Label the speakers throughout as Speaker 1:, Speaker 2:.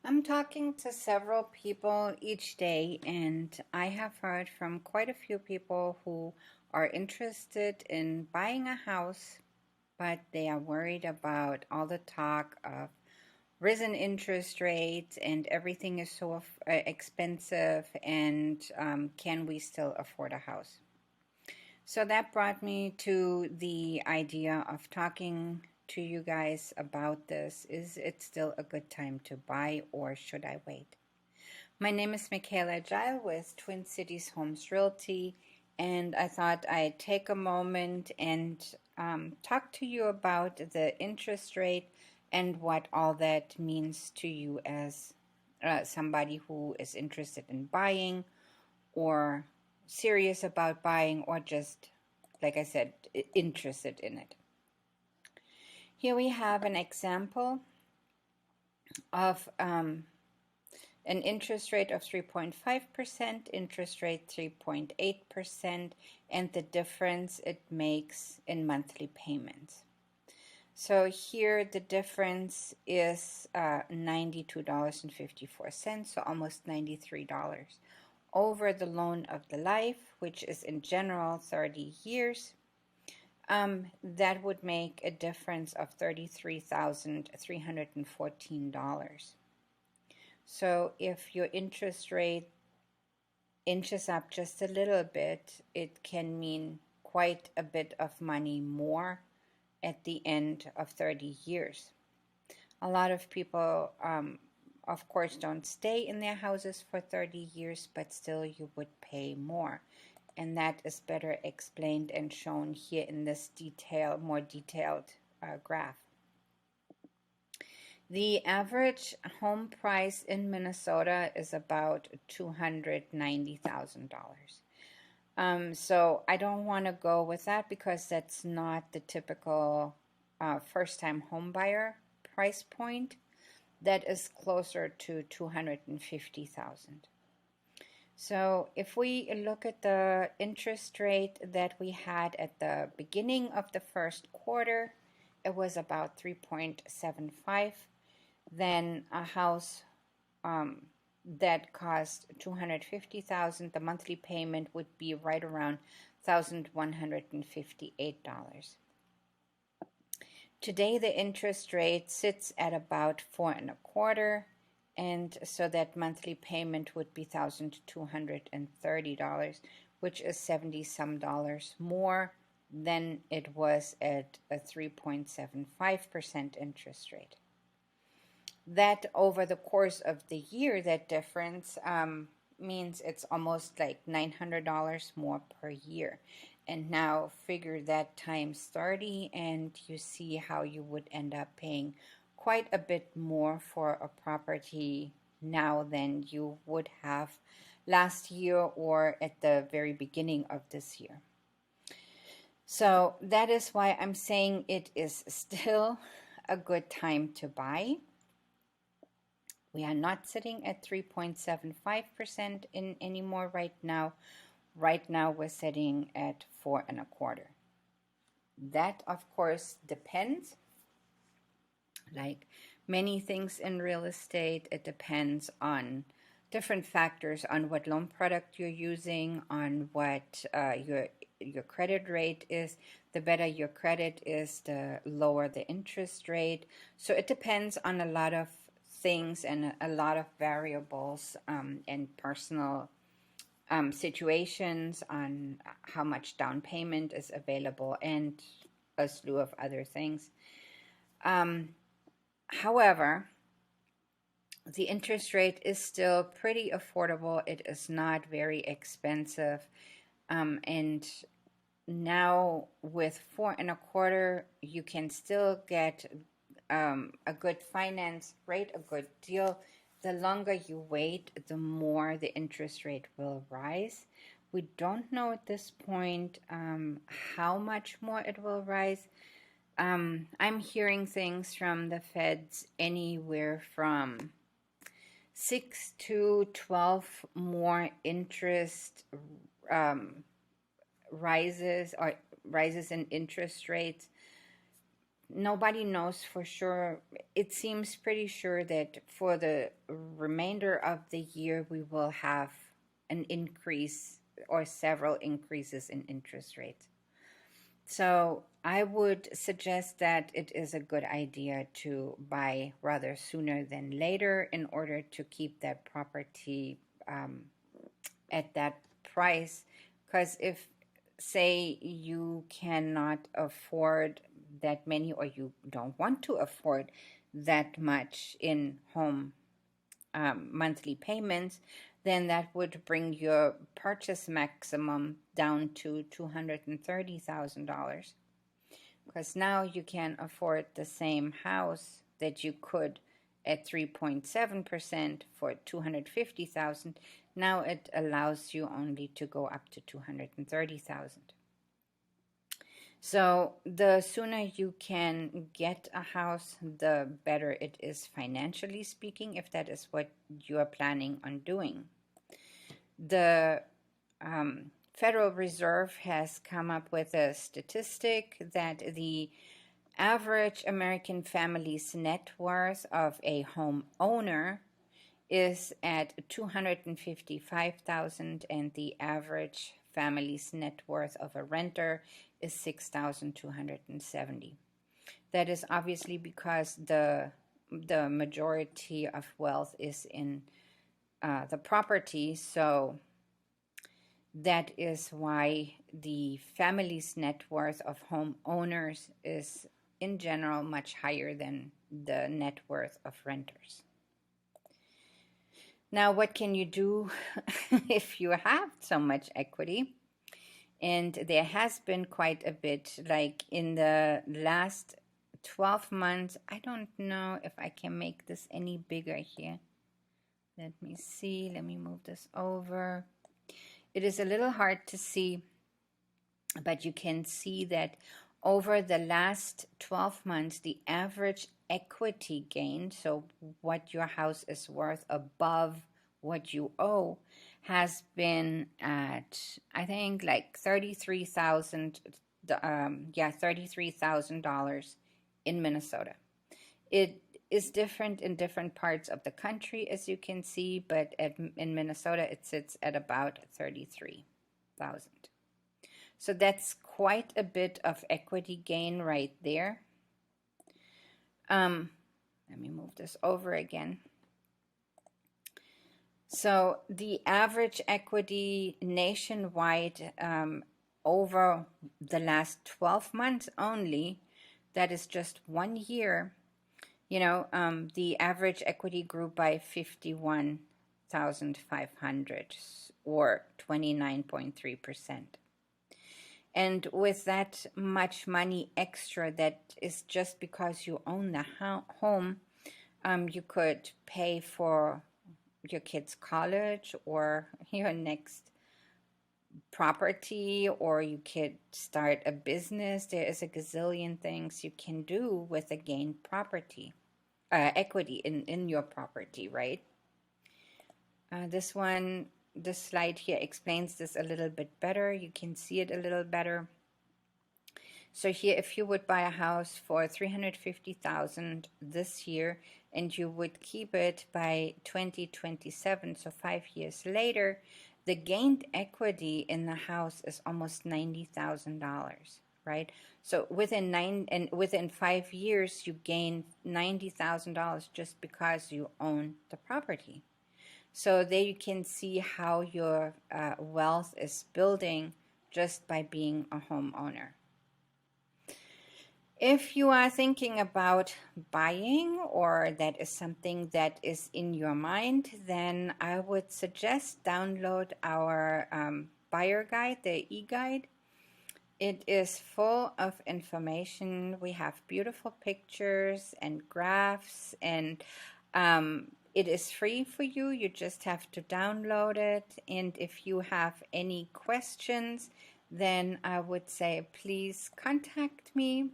Speaker 1: I'm talking to several people each day, and I have heard from quite a few people who are interested in buying a house, but they are worried about all the talk of risen interest rates and everything is so expensive, and can we still afford a house? So that brought me to the idea of talking to you guys about this. Is it still a good time to buy or should I wait? My name is Michaela Gile with Twin Cities Homes Realty, and I thought I'd take a moment and talk to you about the interest rate and what all that means to you as somebody who is interested in buying or serious about buying or just, like I said, interested in it. Here we have an example of an interest rate of 3.5%, interest rate 3.8%, and the difference it makes in monthly payments. So here the difference is $92.54, so almost $93 over the loan of the life, which is in general 30 years. That would make a difference of $33,314. So if your interest rate inches up just a little bit, it can mean quite a bit of money more at the end of 30 years. A lot of people, of course, don't stay in their houses for 30 years, but still you would pay more. And that is better explained and shown here in this more detailed graph. The average home price in Minnesota is about $290,000. So I don't want to go with that because that's not the typical first-time home buyer price point. That is closer to $250,000. So if we look at the interest rate that we had at the beginning of the first quarter, it was about 3.75. Then a house that cost $250,000, the monthly payment would be right around $1,158. Today the interest rate sits at about 4.25, and so that monthly payment would be $1,230, which is 70 some dollars more than it was at a 3.75% interest rate. That over the course of the year, that difference means it's almost like $900 more per year. And now figure that times 30 and you see how you would end up paying quite a bit more for a property now than you would have last year or at the very beginning of this year. So that is why I'm saying it is still a good time to buy. We are not sitting at 3.75% in anymore right now. Right now we're sitting at 4.25. That of course depends. Like many things in real estate, it depends on different factors, on what loan product you're using, on what your credit rate is. The better your credit is, the lower the interest rate. So it depends on a lot of things and a lot of variables and personal situations, on how much down payment is available and a slew of other things. However, the interest rate is still pretty affordable. It is not very expensive. And now with 4.25, you can still get a good finance rate, a good deal. The longer you wait, the more the interest rate will rise. We don't know at this point how much more it will rise. I'm hearing things from the feds anywhere from 6 to 12 more interest rises in interest rates nobody knows for sure. It seems pretty sure that for the remainder of the year, we will have an increase or several increases in interest rates. So I would suggest that it is a good idea to buy rather sooner than later in order to keep that property at that price. Because if, say, you cannot afford that many or you don't want to afford that much in home monthly payments, then that would bring your purchase maximum down to $230,000. Because now you can afford the same house that you could at 3.7% for 250,000. Now it allows you only to go up to 230,000. So the sooner you can get a house, the better it is financially speaking, if that is what you are planning on doing. The Federal Reserve has come up with a statistic that the average American family's net worth of a homeowner is at $255,000, and the average family's net worth of a renter is $6,270. That is obviously because the majority of wealth is in the property, so that is why the family's net worth of homeowners is in general much higher than the net worth of renters. Now, what can you do if you have so much equity? And there has been quite a bit, like in the last 12 months. I don't know if I can make this any bigger here. Let me see. Let me move this over. It is a little hard to see, but you can see that over the last 12 months, the average equity gain, so what your house is worth above what you owe, has been at, I think, like $33,000 in Minnesota. It is different in different parts of the country, as you can see, but in Minnesota it sits at about 33,000. So that's quite a bit of equity gain right there. Let me move this over again. So the average equity nationwide over the last 12 months only, that is just 1 year, the average equity grew by 51,500 or 29.3%. And with that much money extra, that is just because you own the home, you could pay for your kids' college or your next property, or you could start a business. There is a gazillion things you can do with a gained property, equity in your property, right? This slide here explains this a little bit better. You can see it a little better. So here, if you would buy a house for $350,000 this year, and you would keep it by 2027, so 5 years later, the gained equity in the house is almost $90,000, right? So within 5 years, you gain $90,000 just because you own the property. So there you can see how your wealth is building just by being a homeowner. If you are thinking about buying, or that is something that is in your mind, then I would suggest download our buyer guide, the e-guide. It is full of information. We have beautiful pictures and graphs, and it is free for you. You just have to download it. And if you have any questions, then I would say please contact me.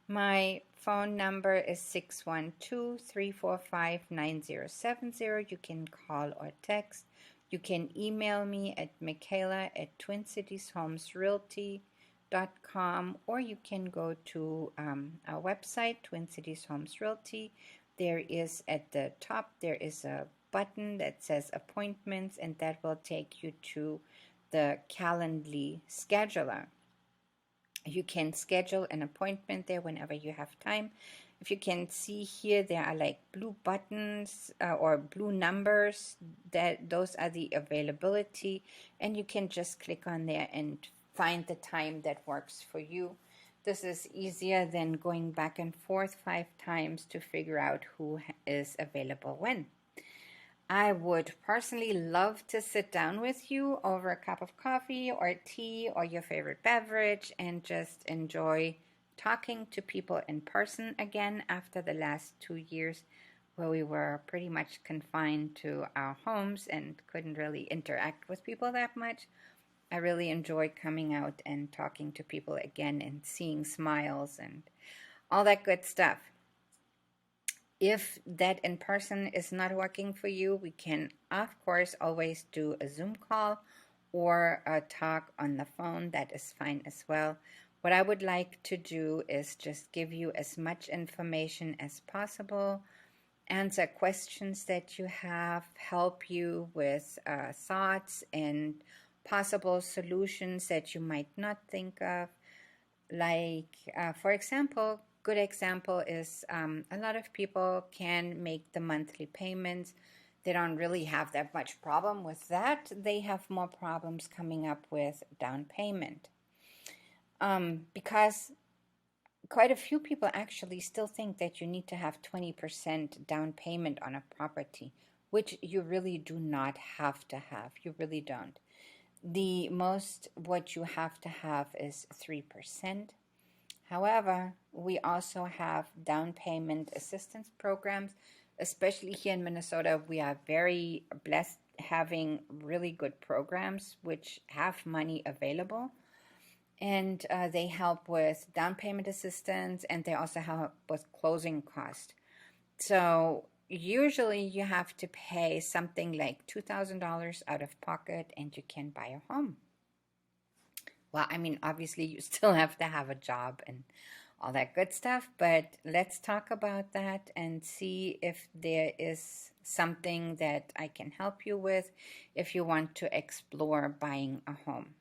Speaker 1: My phone number is 612-345-9070. You can call or text. You can email me at Michaela@TwinCitiesHomesRealty.com. twinCitiesHomesRealty.com, or you can go to our website, Twin Cities Homes Realty. There is at the top, there is a button that says appointments, and that will take you to the Calendly scheduler. You can schedule an appointment there whenever you have time. If you can see here, there are like blue buttons or blue numbers. Those are the availability, and you can just click on there and find the time that works for you. This is easier than going back and forth 5 times to figure out who is available when. I would personally love to sit down with you over a cup of coffee or tea or your favorite beverage and just enjoy talking to people in person again after the last 2 years where we were pretty much confined to our homes and couldn't really interact with people that much. I really enjoy coming out and talking to people again and seeing smiles and all that good stuff. If that in person is not working for you, we can, of course, always do a Zoom call or a talk on the phone. That is fine as well. What I would like to do is just give you as much information as possible, answer questions that you have, help you with thoughts and possible solutions that you might not think of. Like, for example, good example is a lot of people can make the monthly payments. They don't really have that much problem with that. They have more problems coming up with down payment. Because quite a few people actually still think that you need to have 20% down payment on a property, which you really do not have to have. You really don't. The most what you have to have is 3%. However, we also have down payment assistance programs, especially here in Minnesota. We are very blessed having really good programs which have money available. And they help with down payment assistance, and they also help with closing costs. So usually you have to pay something like $2,000 out of pocket and you can buy a home. Well, I mean, obviously you still have to have a job and all that good stuff, but let's talk about that and see if there is something that I can help you with if you want to explore buying a home.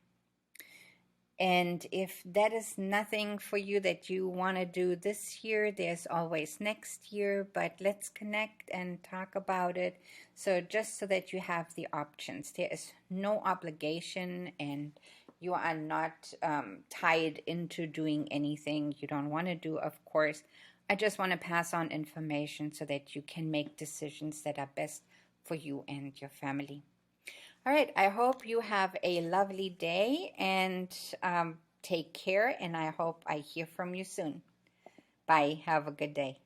Speaker 1: And if that is nothing for you that you want to do this year, there's always next year, but let's connect and talk about it. So just so that you have the options, there is no obligation and you are not tied into doing anything you don't want to do, of course. I just want to pass on information so that you can make decisions that are best for you and your family. All right, I hope you have a lovely day and take care, and I hope I hear from you soon. Bye. Have a good day.